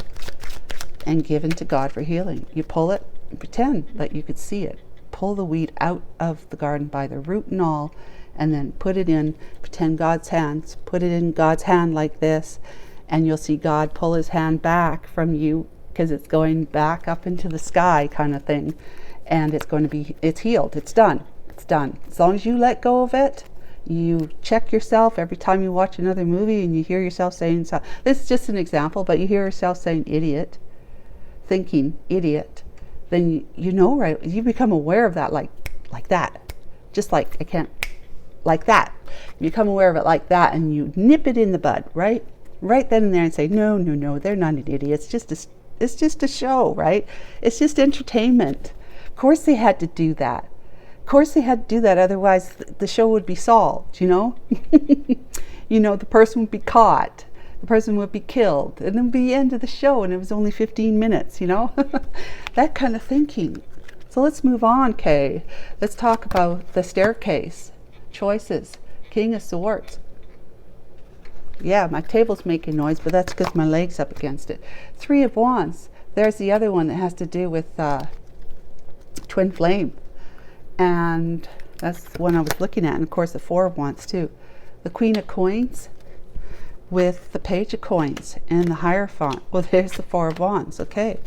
Speaker 1: and given to God for healing? You pull it and pretend that you could see it. Pull the weed out of the garden by the root and all, and then put it in, pretend God's hands, put it in God's hand like this, and you'll see God pull his hand back from you because it's going back up into the sky kind of thing. And it's healed, it's done. As long as you let go of it, you check yourself every time you watch another movie and you hear yourself saying something. This is just an example, but you hear yourself saying idiot, thinking idiot, then right, you become aware of that like that. Just like, like that. You become aware of it like that and you nip it in the bud, right? Right then and there and say, no, they're not an idiot. It's just a show, right? It's just entertainment. Of course they had to do that. Otherwise the show would be solved, the person would be caught. The person would be killed. And it would be the end of the show and it was only 15 minutes, That kind of thinking. So let's move on, Kay. Let's talk about the staircase. Choices. King of Swords. Yeah, my table's making noise, but that's because my leg's up against it. Three of Wands. There's the other one that has to do with twin flame. And that's the one I was looking at. And of course the Four of Wands too. The Queen of Coins with the Page of Coins and the Hierophant. Well, there's the Four of Wands. Okay.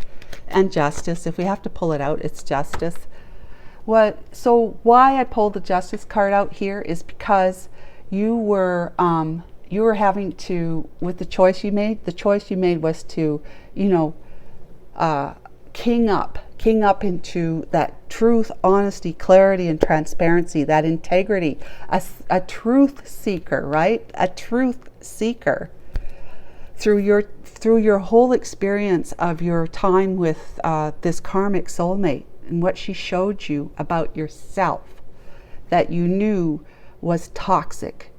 Speaker 1: And Justice. If we have to pull it out, it's Justice. So why I pulled the Justice card out here is because you were having to, with the choice you made was to, king up into that truth, honesty, clarity, and transparency, that integrity, a truth seeker, right? A truth seeker. Through your whole experience of your time with this karmic soulmate, and what she showed you about yourself that you knew was toxic,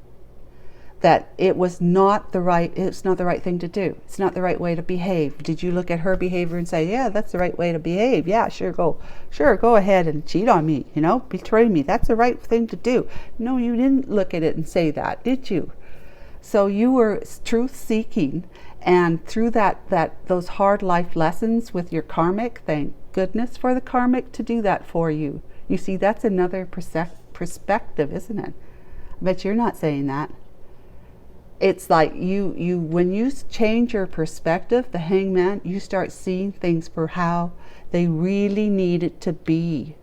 Speaker 1: that it's not the right thing to do. It's not the right way to behave. Did you look at her behavior and say, yeah, that's the right way to behave? Yeah, go ahead and cheat on me, betray me. That's the right thing to do. No, you didn't look at it and say that, did you? So you were truth seeking, and through those hard life lessons with your karmic, thank goodness for the karmic to do that for you. You see, that's another perspective, isn't it? I bet you're not saying that. It's like you when you change your perspective, the hangman, you start seeing things for how they really need it to be.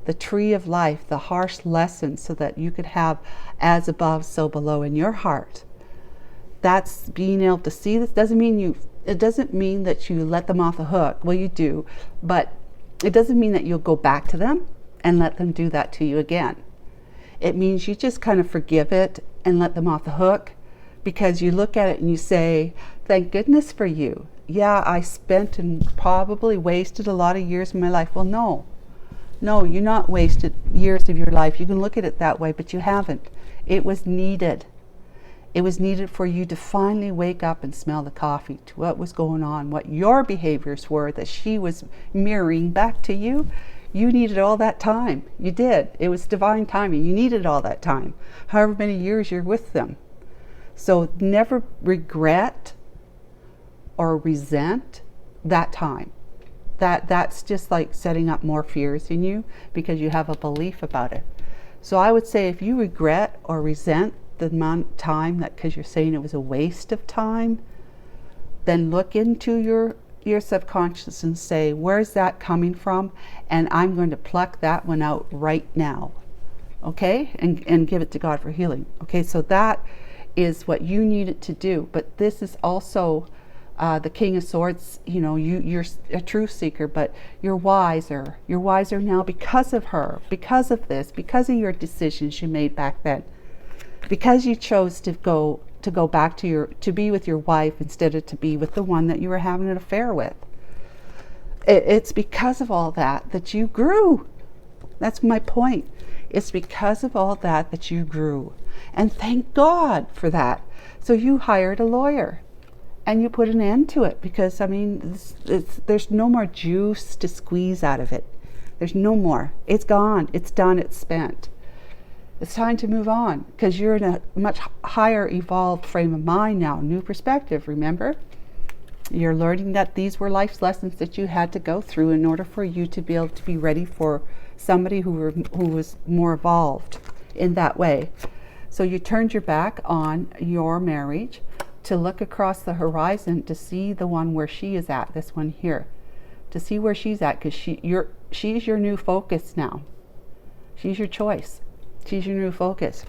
Speaker 1: The tree of life, the harsh lessons, so that you could have as above, so below in your heart. That's being able to see this. It doesn't mean that you let them off the hook. Well, you do, but it doesn't mean that you'll go back to them and let them do that to you again. It means you just kind of forgive it and let them off the hook, because you look at it and you say, thank goodness for you. Yeah, I spent and probably wasted a lot of years of my life. Well, no, you're not wasted years of your life. You can look at it that way, but you haven't. It was needed. It was needed for you to finally wake up and smell the coffee to what was going on, what your behaviors were that she was mirroring back to you. You needed all that time. You did. It was divine timing. You needed all that time, however many years you're with them. So never regret or resent that time. That's just like setting up more fears in you because you have a belief about it. So I would say if you regret or resent the amount of time, that because you're saying it was a waste of time, then look into your subconscious and say, where's that coming from? And I'm going to pluck that one out right now. Okay? And give it to God for healing. Okay, so that is what you needed to do. But this is also the King of Swords. You're a truth seeker, but you're wiser. You're wiser now because of her, because of this, because of your decisions you made back then, because you chose to go back to be with your wife instead of to be with the one that you were having an affair with. It's because of all that you grew. That's my point. It's because of all that you grew. And thank God for that. So you hired a lawyer and you put an end to it, because there's no more juice to squeeze out of it. There's no more. It's gone. It's done. It's spent. It's time to move on, because you're in a much higher evolved frame of mind now, new perspective, remember? You're learning that these were life's lessons that you had to go through in order for you to be able to be ready for somebody who was more evolved in that way. So you turned your back on your marriage to look across the horizon to see the one where she is at, this one here, to see where she's at, because she's your new focus now. She's your choice. She's your new focus.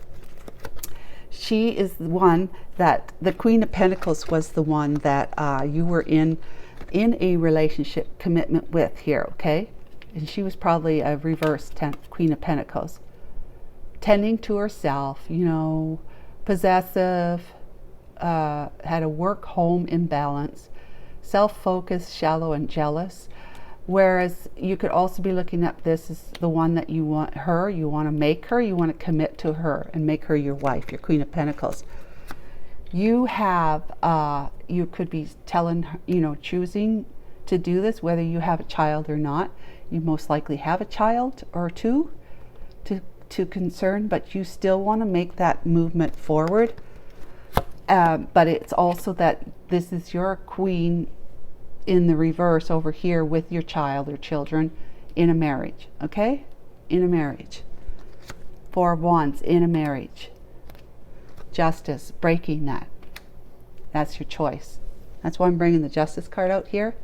Speaker 1: She is the one that, the Queen of Pentacles was the one that you were in a relationship commitment with here, okay? And she was probably a reverse Queen of Pentacles. Tending to herself, possessive, had a work-home imbalance, self-focused, shallow, and jealous. Whereas you could also be looking at this as the one that you want her, you want to make her, you want to commit to her and make her your wife, your Queen of Pentacles. You have, you could be telling her, choosing to do this, whether you have a child or not. You most likely have a child or two to concern, but you still want to make that movement forward. But it's also that this is your queen in the reverse over here with your child or children in a marriage, okay? In a marriage. Four of Wands, in a marriage. Justice, breaking that. That's your choice. That's why I'm bringing the Justice card out here.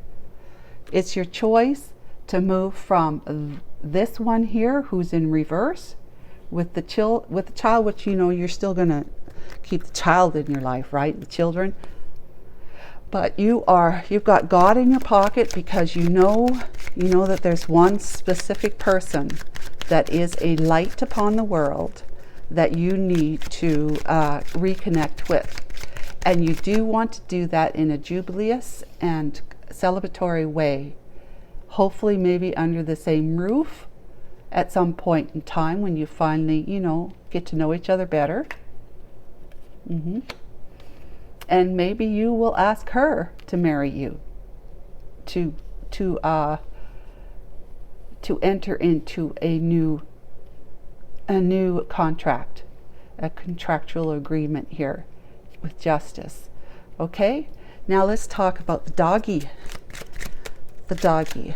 Speaker 1: It's your choice to move from this one here, who's in reverse, with the child, which you're still going to keep the child in your life, right? The children. But you've got God in your pocket, because you know that there's one specific person that is a light upon the world that you need to reconnect with. And you do want to do that in a jubileous and celebratory way. Hopefully maybe under the same roof at some point in time when you finally, get to know each other better. And maybe you will ask her to marry you, to enter into a new contract, a contractual agreement here with justice. Okay? Now let's talk about the doggy. The doggy.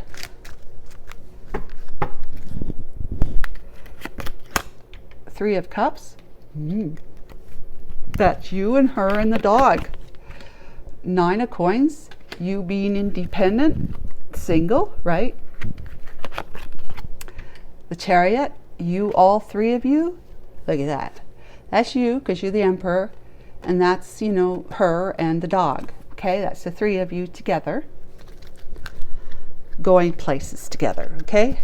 Speaker 1: Three of Cups. That's you and her and the dog. Nine of Coins, you being independent, single, right? The Chariot, you, all three of you. Look at that. That's you, because you're the Emperor, and that's, her and the dog. Okay, that's the three of you together, going places together. Okay.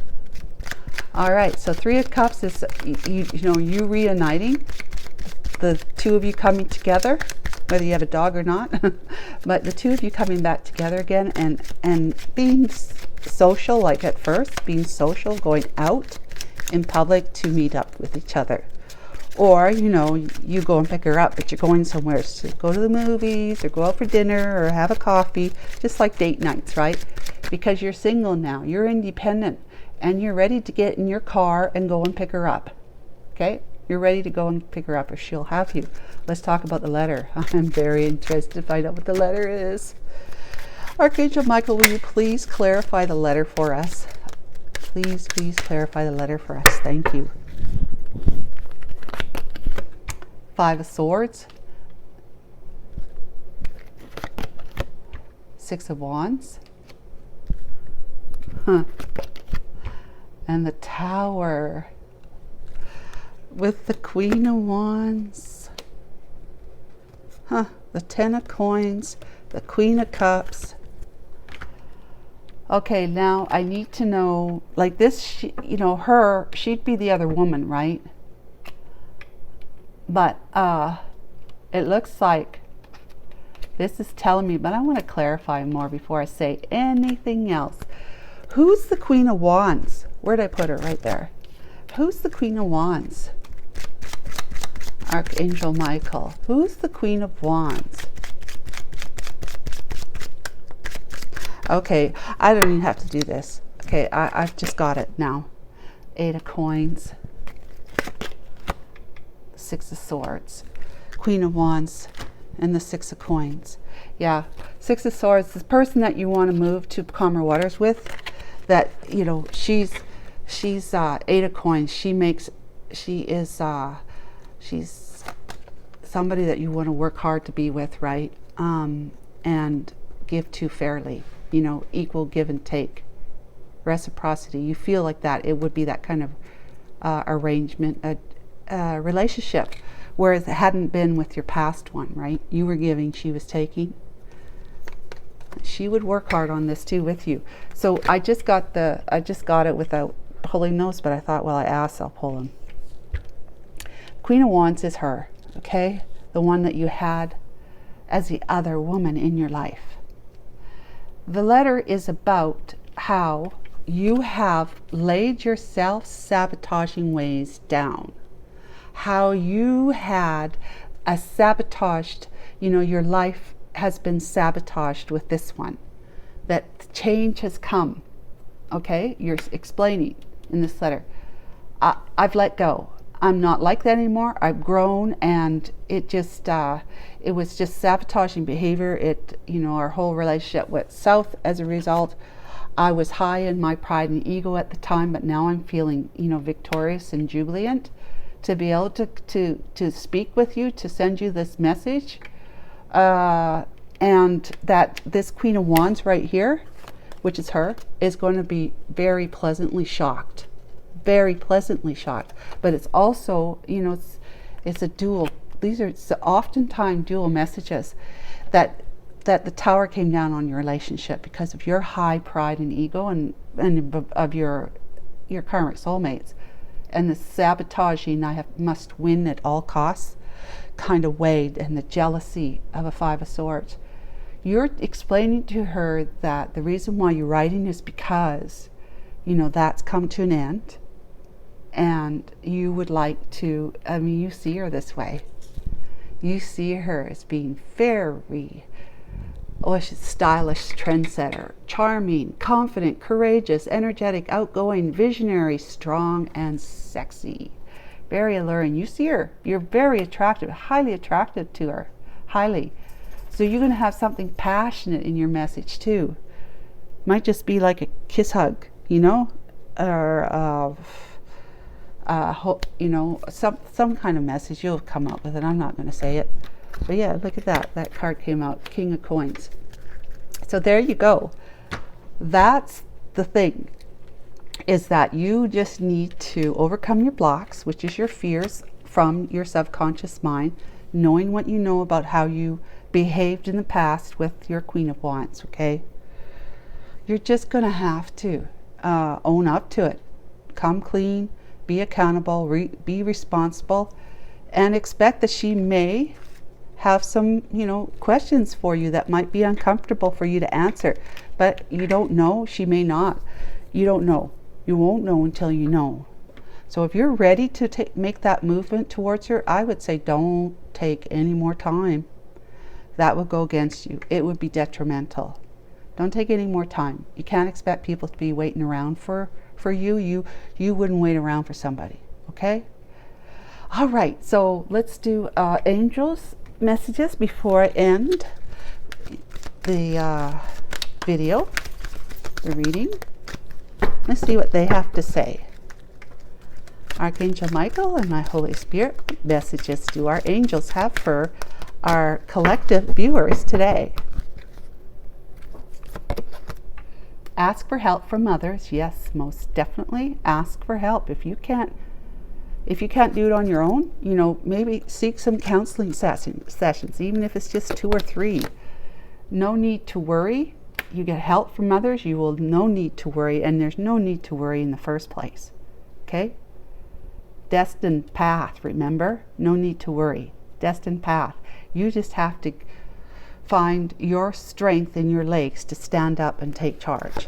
Speaker 1: All right. So Three of Cups is you reuniting. The two of you coming together, whether you have a dog or not, but the two of you coming back together again, and being social, like at first, being social, going out in public to meet up with each other. Or, you go and pick her up, but you're going somewhere to go to the movies or go out for dinner or have a coffee, just like date nights, right? Because you're single now, you're independent, and you're ready to get in your car and go and pick her up. Okay? You're ready to go and pick her up, or she'll have you. Let's talk about the letter. I'm very interested to find out what the letter is. Archangel Michael, will you please clarify the letter for us? Please clarify the letter for us. Thank you. Five of Swords. Six of Wands. And the Tower. With the Queen of Wands, the Ten of Coins, the Queen of Cups. Okay, now I need to know, like this, she'd be the other woman, right? But it looks like this is telling me, but I want to clarify more before I say anything else. Who's the Queen of Wands? Where'd I put her? Right there. Who's the Queen of Wands? Archangel Michael. Who's the Queen of Wands? Okay, I don't even have to do this. Okay, I've just got it now. Eight of Coins. Six of Swords. Queen of Wands and the Six of Coins. Yeah, Six of Swords, the person that you want to move to calmer waters with, that, she's Eight of Coins. She's somebody that you want to work hard to be with, right? And give to fairly, equal give and take, reciprocity. You feel like that it would be that kind of arrangement, a relationship, whereas it hadn't been with your past one, right? You were giving, she was taking. She would work hard on this too with you. So I just got it without pulling those, but I thought, well, I asked, I'll pull them. Queen of Wands is her, okay? The one that you had as the other woman in your life. The letter is about how you have laid your self-sabotaging ways down. How you had a sabotaged, your life has been sabotaged with this one. That change has come, okay? You're explaining in this letter. I've let go. I'm not like that anymore. I've grown, and it was just sabotaging behavior. Our whole relationship went south as a result. I was high in my pride and ego at the time, but now I'm feeling, victorious and jubilant to be able to speak with you, to send you this message. And that this Queen of Wands right here, which is her, is going to be very pleasantly shocked. Very pleasantly shocked. But it's also, it's a dual, these are oftentimes dual messages, that that the tower came down on your relationship because of your high pride and ego and of your karmic soulmates, and the sabotaging, must win at all costs kind of way, and the jealousy of a Five of Swords. You're explaining to her that the reason why you're writing is because, you know, that's come to an end, and you would like to, I mean, you see her this way. You see her as being very, she's stylish, trendsetter, charming, confident, courageous, energetic, outgoing, visionary, strong, and sexy. Very alluring. You see her. You're very attractive, highly attracted to her. Highly. So you're going to have something passionate in your message too. Might just be like a kiss hug, you know, or you know, some kind of message. You'll come up with it. I'm not going to say it. But yeah, look at that. That card came out, King of Coins. So there you go. That's the thing, is that you just need to overcome your blocks, which is your fears from your subconscious mind, knowing what you know about how you behaved in the past with your Queen of Wands, okay? You're just going to have to own up to it. Come clean, be accountable, be responsible, and expect that she may have some, you know, questions for you that might be uncomfortable for you to answer. But you don't know. She may not. You don't know. You won't know until you know. So if you're ready to make that movement towards her, I would say don't take any more time. That would go against you. It would be detrimental. Don't take any more time. You can't expect people to be waiting around for you. You wouldn't wait around for somebody. Okay? All right. So let's do angels messages before I end the video, the reading. Let's see what they have to say. Archangel Michael and my Holy Spirit, what messages do our angels have for our collective viewers today? Ask for help from others. Yes, most definitely ask for help. If you can't do it on your own, you know, maybe seek some counseling sessions, even if it's just 2 or 3. No need to worry. You get help from others, you will no need to worry, and there's no need to worry in the first place. Okay? Destined path, remember? No need to worry. Destined path. You just have to find your strength in your legs to stand up and take charge.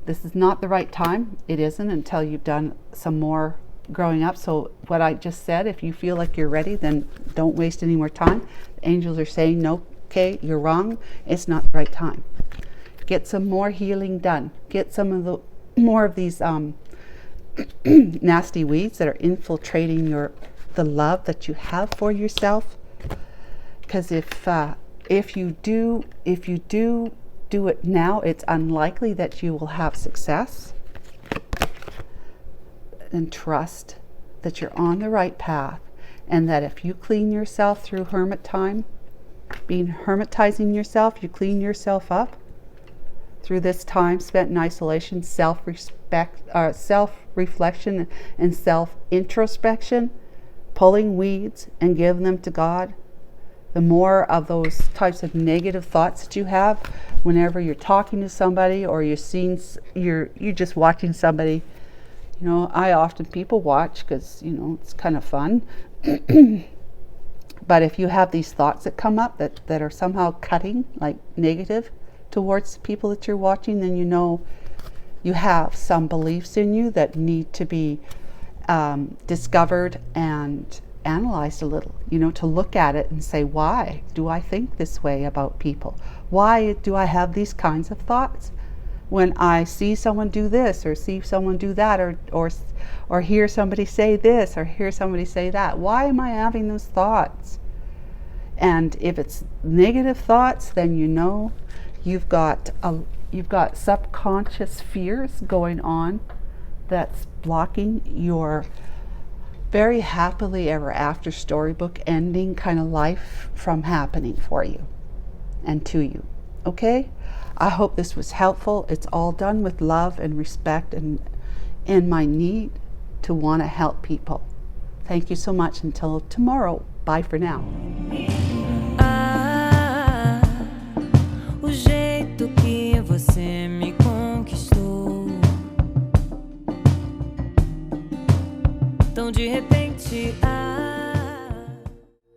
Speaker 1: This is not the right time. It isn't until you've done some more growing up. So what I just said, if you feel like you're ready, then don't waste any more time. The angels are saying, no, okay, you're wrong. It's not the right time. Get some more healing done. Get some of the more of these nasty weeds that are infiltrating the love that you have for yourself. Because if you do it now, it's unlikely that you will have success. And trust that you're on the right path, and that if you clean yourself through hermit time, hermitizing yourself, you clean yourself up through this time spent in isolation, self-reflection and self-introspection, pulling weeds and giving them to God. The more of those types of negative thoughts that you have whenever you're talking to somebody, or you're just watching somebody. You know, people watch because, you know, it's kind of fun. But if you have these thoughts that come up that are somehow cutting, like negative towards people that you're watching, then you know you have some beliefs in you that need to be discovered and analyzed a little, you know, to look at it and say, why do I think this way about people? Why do I have these kinds of thoughts? When I see someone do this, or see someone do that, or hear somebody say this, or hear somebody say that, why am I having those thoughts? And if it's negative thoughts, then you know you've got subconscious fears going on that's blocking your very happily ever after storybook ending kind of life from happening for you and to you. Okay? I hope this was helpful. It's all done with love and respect and my need to want to help people. Thank you so much. Until tomorrow. Bye for now.
Speaker 2: você me conquistou. Tão de repente,